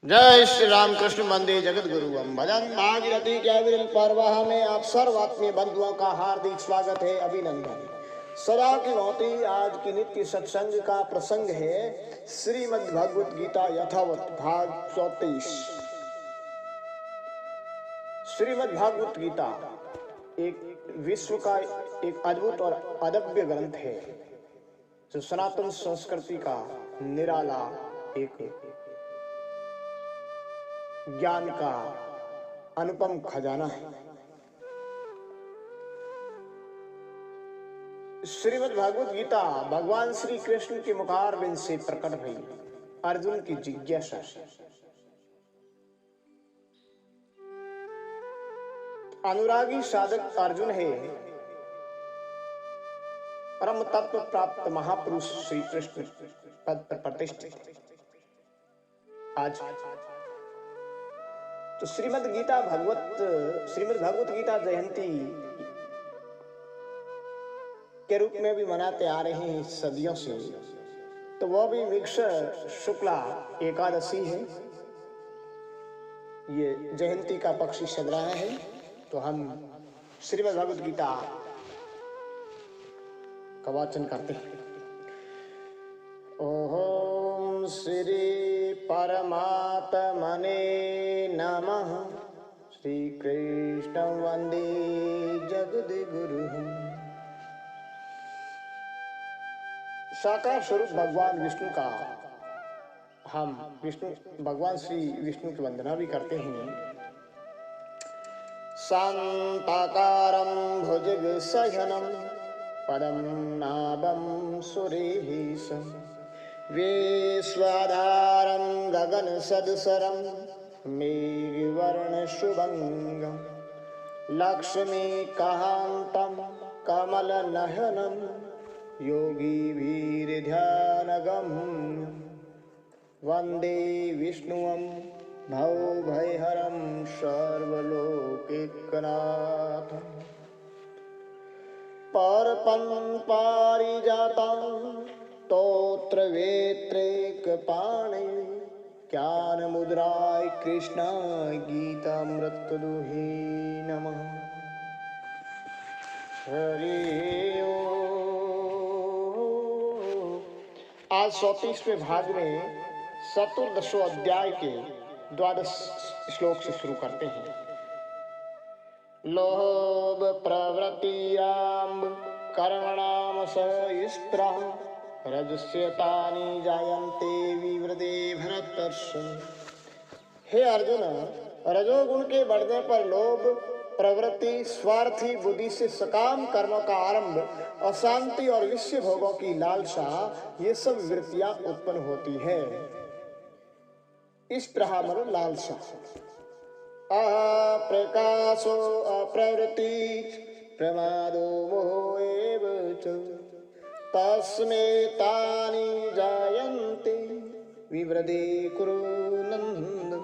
जय श्री राम कृष्ण मंदिर जगत गुरु हम भजन भागीरथी के विरल परवाह में आप सर्व आत्मीय बंधुओं का हार्दिक स्वागत है, अभिनंदन। सदा की भांति आज की नित्य सत्संग का प्रसंग है श्रीमद् भगवत गीता यथावत भाग 34। श्रीमद् भगवत गीता एक विश्व का एक अद्भुत और अदभ्य ग्रंथ है जो सनातन संस्कृति का निराला एक ज्ञान का अनुपम खजाना है। श्रीमद् भागवत गीता भगवान श्री कृष्ण के मुखारबिंद से प्रकट भई अर्जुन की जिज्ञासा से अनुरागी साधक अर्जुन है परम तत्व प्राप्त महापुरुष श्री कृष्ण पद पर प्रतिष्ठित। आज तो श्रीमद् भगवत गीता जयंती के रूप में भी मनाते आ रहे हैं सदियों से, तो वह भी मिक्ष शुक्ला एकादशी है। ये जयंती का पक्ष चल रहा है, तो हम श्रीमद् भगवत गीता का वाचन करते हैं। ओम श्री परमात्मने नमः। श्री कृष्ण वंदे जगद्गुरु। साकार स्वरूप भगवान विष्णु का हम भगवान श्री विष्णु की वंदना भी करते हैं। शांताकारं भुजगशयनं पदं नाभं सुरेशम् विश्वाधारं गगनसदसरं मेघवर्णशुभंगं लक्ष्मीकान्तं कमलनयनं योगिभिर्ध्यानगम्यं वन्दे विष्णुं भवभयहरं सर्वलोकैकनाथं परपं पारिजातं स्तोत्र वेत्रैकपाणि ज्ञान मुद्राय कृष्णाय गीतामृतदुहे नमः। हरि ओम। आज 34वें भाग में 14वें अध्याय के 12 श्लोक से शुरू करते हैं। लोभ प्रवृत्तिराम्भ कर्मणाम सस्पृह रजस्यतानि जायन्ते विवृते भरतर्षभ। हे अर्जुन, रजोगुण के बढ़ने पर लोभ प्रवृत्ति, स्वार्थी बुद्धि से सकाम कर्मों का आरंभ, अशांति और विषय भोगों की लालसा, ये सब वृत्तियां उत्पन्न होती है। इस प्रहार लालसा। अप्रकाशो अप्रवृत्ति प्रमादो मोहो एव च तस्मेतानि जायन्ते विवृते कुरु नन्दन।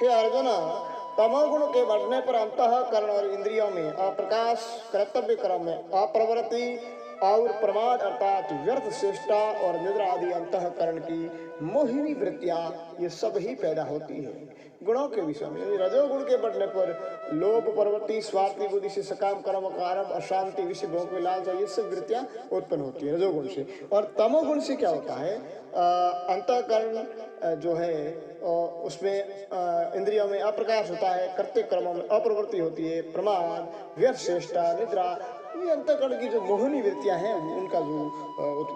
हे अर्जुन, तमोगुण के बढ़ने पर अंतःकरण और इंद्रियों में अप्रकाश, कर्तव्य कर्म में अप्रवृत्ति और प्रमाद अर्थात व्यर्थ चेष्टा और निद्रा आदि अंतःकरण की मोहिनी वृत्तियां ये सब ही पैदा होती है। गुणों के विषय में रजोगुण के बढ़ने पर लोभ प्रवृत्ति, स्वार्थी बुद्धि से सकाम कर्म का आरंभ, अशांति, विषय भोग में लालसा, ये सब वृत्तियां उत्पन्न होती है रजोगुण से। और तमोगुण से क्या होता है? अंतःकरण जो है उसमें इंद्रियों में अप्रकाश होता है, कर्तव्य कर्मों में अप्रवृत्ति होती है, प्रमाद, व्यर्थ चेष्टा, निद्रा, ये अंतःकरण की जो मोहिनी वृत्तियां हैं उनका जो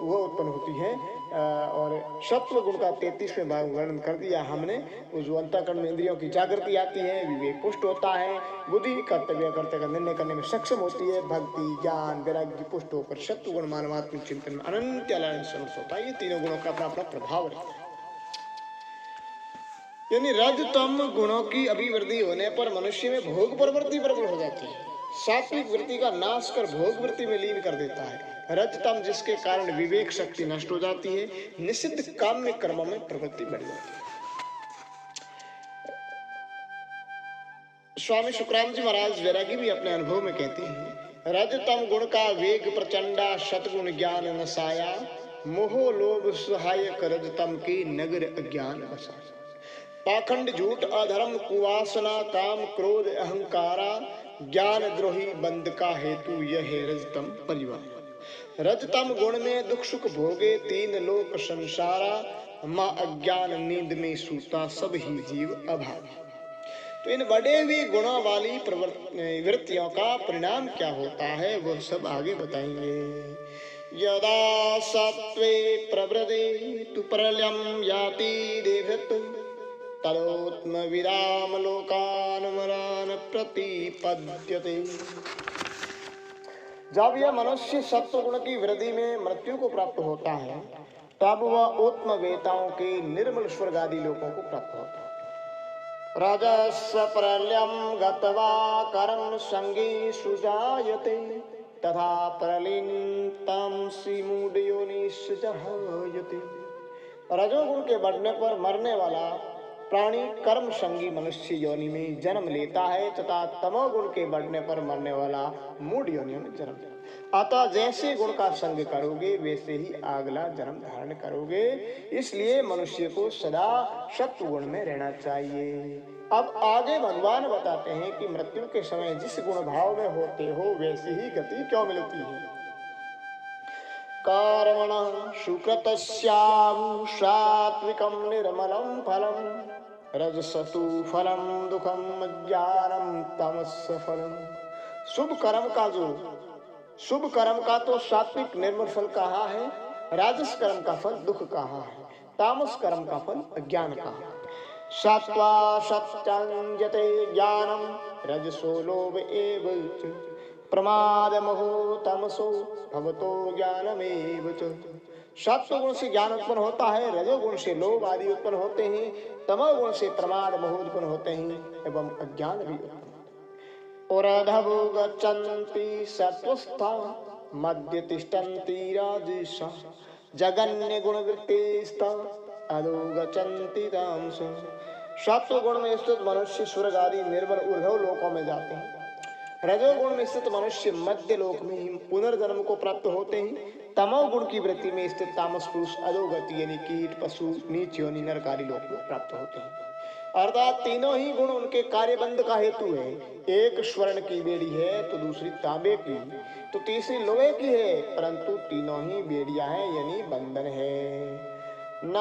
वो उत्पन्न होती हैं। और सत्व गुण का 33वें भाग वर्णन कर दिया हमने। वो जो अंतःकरण में इंद्रियों की जागृति आती है, विवेक पुष्ट होता है, बुद्धि कर्तव्य कर्तव्य का निर्णय करने में सक्षम होती है, भक्ति ज्ञान वैराग्य पुष्ट होकर सत्व गुण मानवात्मक चिंतन में अनंत समर्थ होता है। ये तीनों गुणों का अपना अपना प्रभाव रहता है। यानी रजतम गुणों की अभिवृद्धि होने पर मनुष्य में भोग प्रवृत्ति प्रबल हो जाती है, सात्विक वृत्ति का नाश कर भोग वृत्ति में लीन कर देता है। रजतम जिसके कारण विवेक शक्ति नष्ट हो जाती है, निषिद्ध काम्य कर्मों में प्रवृत्ति बढ़ जाती है। स्वामी शुक्राम जी महाराज वैरागी भी अपने अनुभव में कहते हैं, रजतम गुण का वेग प्रचंडा, सतगुण ज्ञान नसाया, मोह लोभ सहायक रजतम की नगर अज्ञान बसा। पाखंड, झूठ, अधर्म, कुवासना, काम, क्रोध, अहंकारा, ज्ञान द्रोही बंध का हेतु यह है रजतम परिवार। रजतम गुण में दुख सुख भोगे, तीन लोक संसारा, माँ अज्ञान नींद में सूता, सब ही जीव अभाव। तो इन बढ़े हुए गुणों वाली वृत्तियों का परिणाम क्या होता है वह सब आगे बताएंगे। यदा सत्वे प्रवृदे तु प्रलयं याति देवृत, तदोत्म विराम लोकान मरान प्रतिपद्यते। जब यह मनुष्य सत्व गुण की वृद्धि में मृत्यु को प्राप्त होता है, तब वह उत्तम वेताओं के निर्मल स्वर्ग आदि लोकों को प्राप्त होता है। रजस प्रलयं गत्वा कर्म संगी सुजायते, तथा प्रलीनतांसि मूढ़योनिषु जहायते। रजोगुण के बढ़ने पर मरने वाला प्राणी कर्म संगी मनुष्य योनि में जन्म लेता है, तथा तमोगुण के बढ़ने पर मरने वाला मूढ़ योनियों में जन्म लेता है। अतः जैसे गुण का संग करोगे वैसे ही अगला जन्म धारण करोगे। इसलिए मनुष्य को सदा सत्व गुण में रहना चाहिए। अब आगे भगवान बताते हैं कि मृत्यु के समय जिस गुण भाव में होते हो वैसी ही गति क्यों मिलती है। कर्मणः सुकृतस्याहु सात्विकं निर्मलं फलं, रजसतु फलं दुःखं ज्ञानं तमस्य फलं। शुभ कर्म का तो सात्विक निर्मल फल कहा है, राजस कर्म का फल दुख कहा है, तामस कर्म का फल अज्ञान कहा है। सत्वा सत्यं यते ज्ञानं, रजसो लोभ एव च, प्रमाद मोह तमसो भवतो ज्ञानमेव च। सत्व गुण से ज्ञान उत्पन्न होता है, रजोगुण से लोभ आदि उत्पन्न होते हैं, तमोगुण से प्रमाद मोह उत्पन्न होते हैं एवं अज्ञान भी उत्पन्न होता है। उरधवो गच्छन्ति सत्वस्था, मध्य तिष्ठन्ति राजसा, जगन्य गुण वृत्तिस्ता, अधो गच्छन्ति तामसा। सत्व गुण में स्थित मनुष्य स्वर्ग आदि निर्मल ऊर्ध्व लोकों में जाते हैं। रजोगुण में स्थित मनुष्य मध्य लोक में ही पुनर्जन्म को प्राप्त होते हैं। तमोगुण की वृत्ति में स्थित तामस पुरुष अधोगति यानी कीट, पशु, नीच योनि, नरक लोक में प्राप्त होते हैं। अर्थात तीनों ही गुण उनके कार्यबंध का हेतु है। एक स्वर्ण की बेड़ी है तो दूसरी तांबे की, तो तीसरी लोहे की है, परंतु तीनों ही बेड़ियां हैं यानी बंधन है। न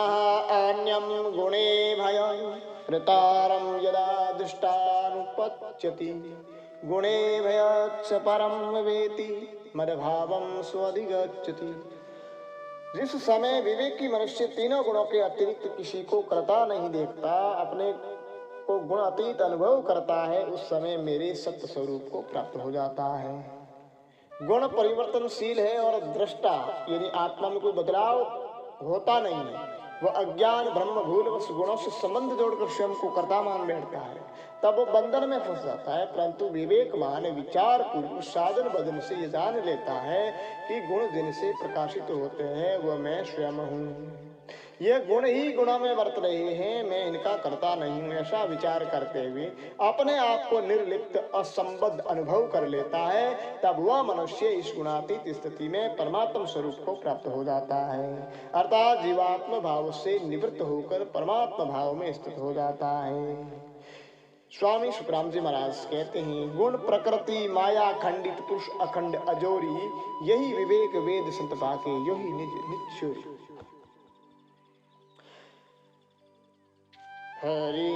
अन्यम गुणे भयं प्रतारम यदा दृष्टानुपच्यति, गुणे भयच्च परम वेति मदभावं स्वधिगच्छति। जिस समय विवेकी मनुष्य तीनों गुणों के अतिरिक्त किसी को कर्ता नहीं देखता, अपने को गुण अतीत अनुभव करता है, उस समय मेरे सत्य स्वरूप को प्राप्त हो जाता है। गुण परिवर्तनशील है और दृष्टा यानी आत्मा में कोई बदलाव होता नहीं है। वह अज्ञान ब्रह्म भूलवश गुणों से संबंध जोड़कर स्वयं को कर्ता मान बैठता है, तब वो बंधन में फंस जाता है। परंतु विवेकमान विचार पूर्वक साधन बदन से ये जान लेता है कि गुण जिनसे प्रकाशित होते हैं वह मैं स्वयं हूँ। ये गुण ही गुणों में वर्त रहे हैं, मैं इनका कर्ता नहीं हूँ, ऐसा विचार करते हुए अपने आप को निर्लिप्त असंबद्ध अनुभव कर लेता है। तब वह मनुष्य इस गुणातीत स्थिति में परमात्म स्वरूप को प्राप्त हो जाता है, अर्थात जीवात्म भाव से निवृत्त होकर परमात्मा भाव में स्थित हो जाता है। स्वामी सुखराम जी महाराज कहते हैं, गुण प्रकृति माया खंडित पुरुष अखंड अजोरी, यही विवेक वेद संत पाके यही निज निश्चोरी। हरि